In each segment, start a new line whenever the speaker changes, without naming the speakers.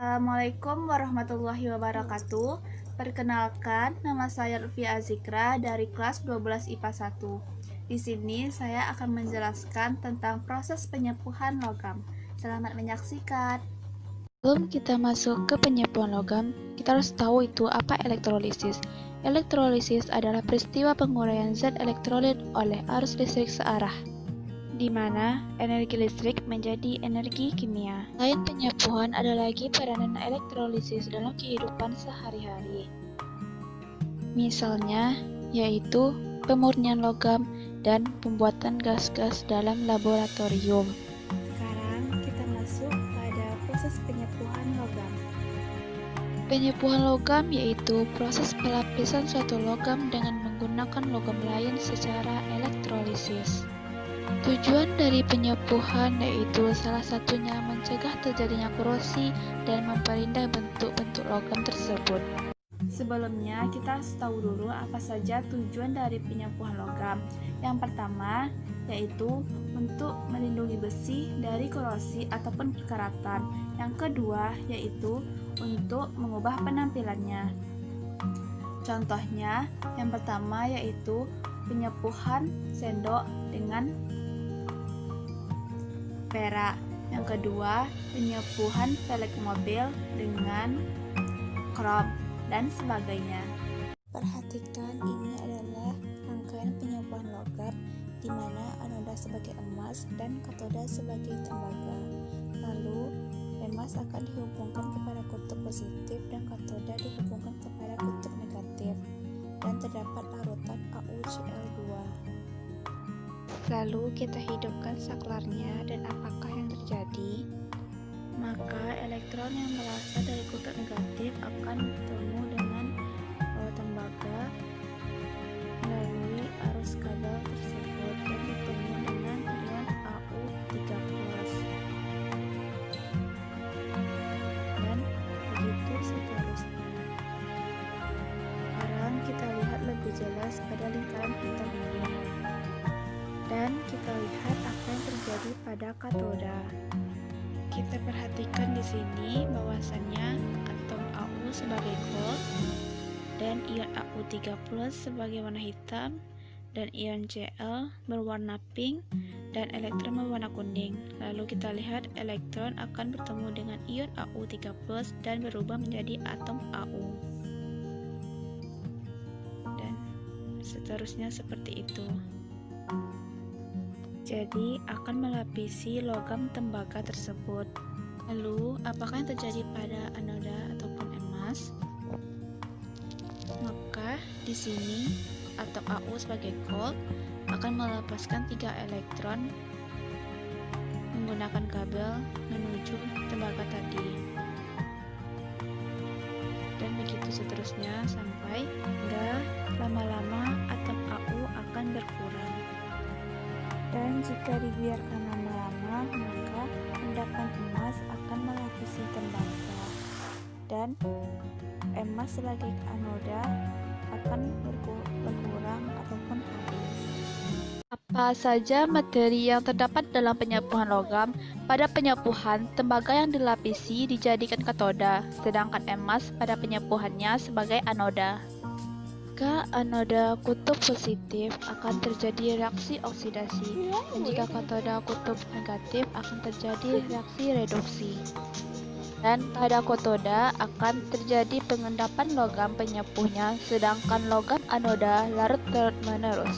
Assalamualaikum warahmatullahi wabarakatuh. Perkenalkan, nama saya Lutfi Azikra dari kelas 12 IPA 1. Di sini saya akan menjelaskan tentang proses penyepuhan logam. Selamat menyaksikan.
Sebelum kita masuk ke penyepuhan logam, kita harus tahu itu apa elektrolisis. Elektrolisis adalah peristiwa penguraian zat elektrolit oleh arus listrik searah, di mana energi listrik menjadi energi kimia. Selain penyepuhan, ada lagi peranan elektrolisis dalam kehidupan sehari-hari. Misalnya, yaitu pemurnian logam dan pembuatan gas-gas dalam laboratorium.
Sekarang kita masuk pada proses penyepuhan logam.
Penyepuhan logam yaitu proses pelapisan suatu logam dengan menggunakan logam lain secara elektrolisis. Tujuan dari penyepuhan yaitu salah satunya mencegah terjadinya korosi dan memperindah bentuk-bentuk logam tersebut.
Sebelumnya, kita harus tahu dulu apa saja tujuan dari penyepuhan logam. Yang pertama, yaitu untuk melindungi besi dari korosi ataupun perkaratan. Yang kedua, yaitu untuk mengubah penampilannya. Contohnya, yang pertama yaitu penyepuhan sendok dengan perak. Yang kedua, penyepuhan velg mobil dengan krom dan sebagainya. Perhatikan, ini adalah rangkaian penyepuhan logam di mana anoda sebagai emas dan katoda sebagai tembaga. Lalu, emas akan dihubungkan kepada kutub positif dan katoda dihubungkan kepada kutub negatif, dan terdapat larutan AuCl2. Lalu kita hidupkan saklarnya, dan apakah yang terjadi? Maka elektron yang berasal dari kutub negatif akan bertemu dengan tembaga melalui arus kabel tersebut dan bertemu dengan ion Au3+. Dan begitu seterusnya. Sekarang kita lihat lebih jelas pada lingkaran hitam ini. Dan kita lihat apa yang terjadi pada katoda. Kita perhatikan di sini bahwasannya atom Au sebagai gold dan ion Au3+ sebagai warna hitam dan ion Cl berwarna pink dan elektron berwarna kuning. Lalu kita lihat elektron akan bertemu dengan ion Au3+ dan berubah menjadi atom Au. Dan seterusnya seperti itu. Jadi akan melapisi logam tembaga tersebut. Lalu, apakah yang terjadi pada anoda ataupun emas? Maka di sini atom Au sebagai gold akan melepaskan 3 elektron menggunakan kabel menuju tembaga tadi. Dan begitu seterusnya sampai hingga lama-lama atom Au akan berkurang. Dan jika dibiarkan lama-lama, maka endapan emas akan melapisi tembaga, dan emas sebagai anoda akan berkurang ataupun habis.
Apa saja materi yang terdapat dalam penyepuhan logam? Pada penyepuhan, tembaga yang dilapisi dijadikan katoda, sedangkan emas pada penyepuhannya sebagai anoda. Jika anoda kutub positif akan terjadi reaksi oksidasi, dan jika katoda kutub negatif akan terjadi reaksi reduksi. Dan pada katoda akan terjadi pengendapan logam penyepuhnya, sedangkan logam anoda larut terus-menerus.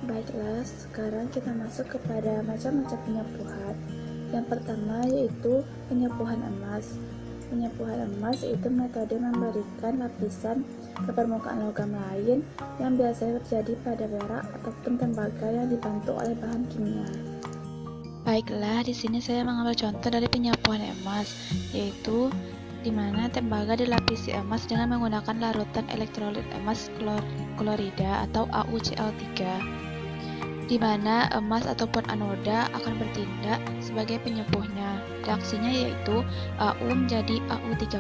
Baiklah, sekarang kita masuk kepada macam-macam penyepuhan. Yang pertama yaitu penyepuhan emas. Penyepuhan emas yaitu metode memberikan lapisan ke permukaan logam lain yang biasanya terjadi pada perak ataupun tembaga yang dibantu oleh bahan kimia.
Baiklah, di sini saya mengambil contoh dari penyepuhan emas, yaitu di mana tembaga dilapisi emas dengan menggunakan larutan elektrolit emas klorida atau AuCl3, di mana emas ataupun anoda akan bertindak sebagai penyepuhnya. Reaksinya yaitu Au menjadi Au3+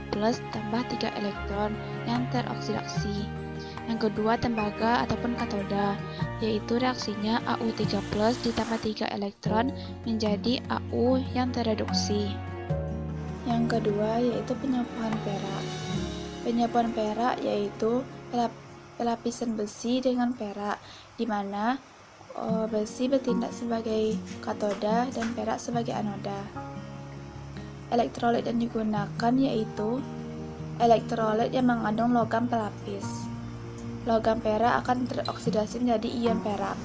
tambah 3 elektron yang teroksidasi. Yang kedua, tembaga ataupun katoda, yaitu reaksinya Au3+ ditambah 3 elektron menjadi Au yang tereduksi.
Yang kedua yaitu penyapuan perak. Penyapuan perak yaitu pelapisan besi dengan perak, di mana besi bertindak sebagai katoda dan perak sebagai anoda. Elektrolit yang digunakan yaitu elektrolit yang mengandung logam pelapis. Logam perak akan teroksidasi menjadi ion perak.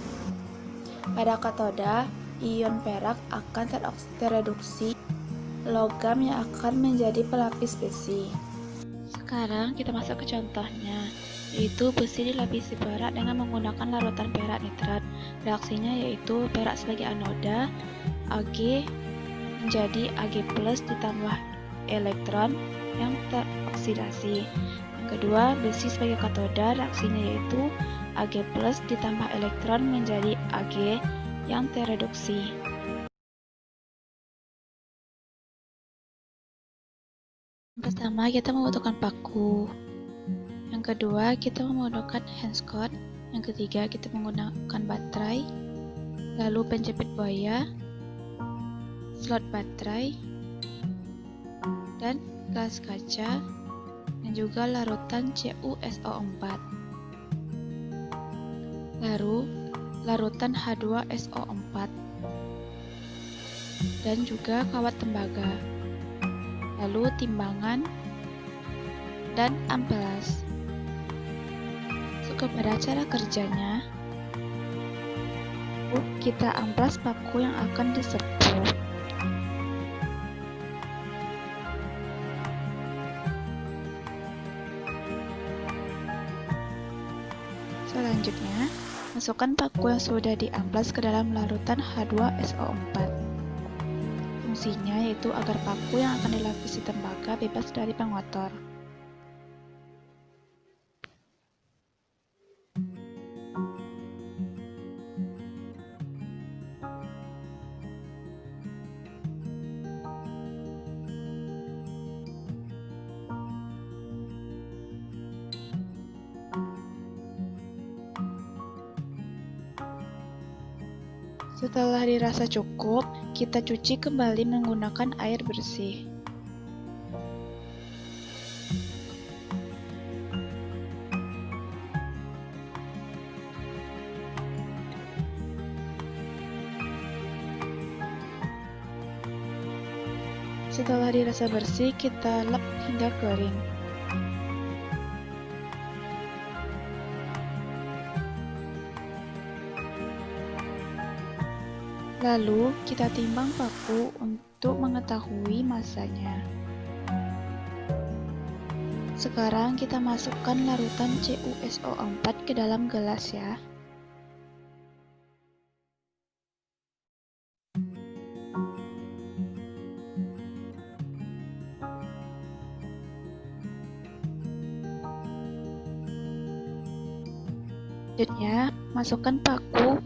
Pada katoda, ion perak akan tereduksi logam yang akan menjadi pelapis besi.
Sekarang kita masuk ke contohnya, yaitu besi dilapisi perak dengan menggunakan larutan perak nitrat. Reaksinya yaitu perak sebagai anoda, Ag menjadi Ag+ ditambah elektron yang teroksidasi. Yang kedua, besi sebagai katoda, reaksinya yaitu Ag+ ditambah elektron menjadi Ag yang tereduksi. Yang pertama, kita membutuhkan paku. Yang kedua, kita membutuhkan handskot. Yang ketiga, kita menggunakan baterai, lalu penjepit buaya, slot baterai, dan gelas kaca, dan juga larutan CuSO4. Lalu, larutan H2SO4, dan juga kawat tembaga. Lalu timbangan dan ampelas. Kepada cara kerjanya, kita amplas paku yang akan disepuh. Selanjutnya, masukkan paku yang sudah diamplas ke dalam larutan H2SO4. Fungsinya yaitu agar paku yang akan dilapisi tembaga bebas dari pengotor. Setelah dirasa cukup, kita cuci kembali menggunakan air bersih. Setelah dirasa bersih, kita lap hingga kering. Lalu, kita timbang paku untuk mengetahui masanya. Sekarang kita masukkan larutan CuSO4 ke dalam gelas ya. Selanjutnya, masukkan paku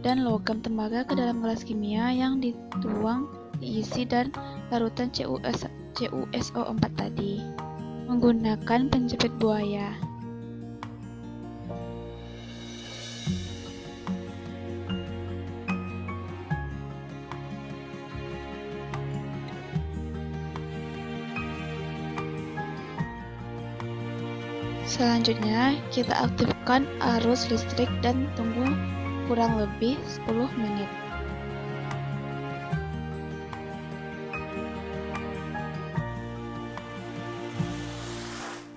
dan logam tembaga ke dalam gelas kimia yang dituang, diisi dan larutan CuSO4 tadi menggunakan penjepit buaya. Selanjutnya, kita aktifkan arus listrik dan tunggu kurang lebih 10 menit.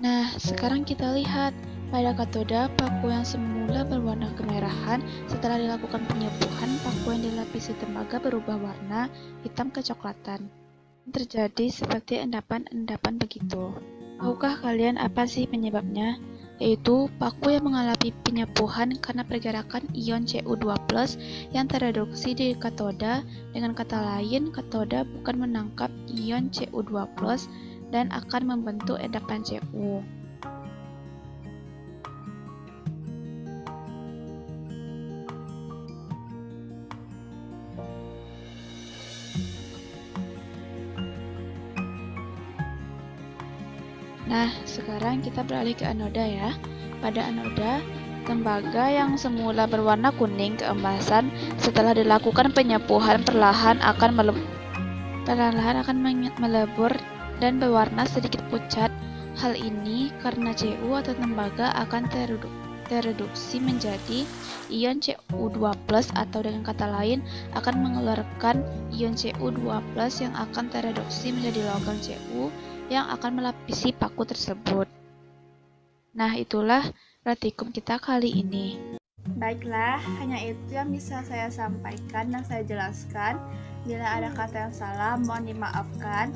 Nah, sekarang kita lihat pada katoda, paku yang semula berwarna kemerahan setelah dilakukan penyepuhan, paku yang dilapisi tembaga berubah warna hitam kecoklatan. Terjadi seperti endapan-endapan begitu. Tahukah kalian apa sih penyebabnya? Yaitu paku yang mengalami penyepuhan karena pergerakan ion Cu2+ yang tereduksi di katoda. Dengan kata lain, katoda bukan menangkap ion Cu2+ dan akan membentuk endapan Cu. Nah, sekarang kita beralih ke anoda ya. Pada anoda, tembaga yang semula berwarna kuning keemasan setelah dilakukan penyepuhan perlahan akan melebur dan berwarna sedikit pucat. Hal ini karena Cu atau tembaga akan tereduksi menjadi ion Cu2+ atau dengan kata lain akan mengeluarkan ion Cu2+ yang akan tereduksi menjadi logam Cu yang akan melapisi paku tersebut. Nah, itulah praktikum kita kali ini.
Baiklah, hanya itu yang bisa saya sampaikan dan saya jelaskan. Bila ada kata yang salah, mohon dimaafkan.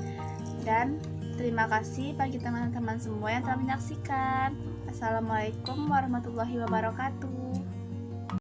Dan terima kasih bagi teman-teman semua yang telah menyaksikan. Assalamualaikum warahmatullahi wabarakatuh.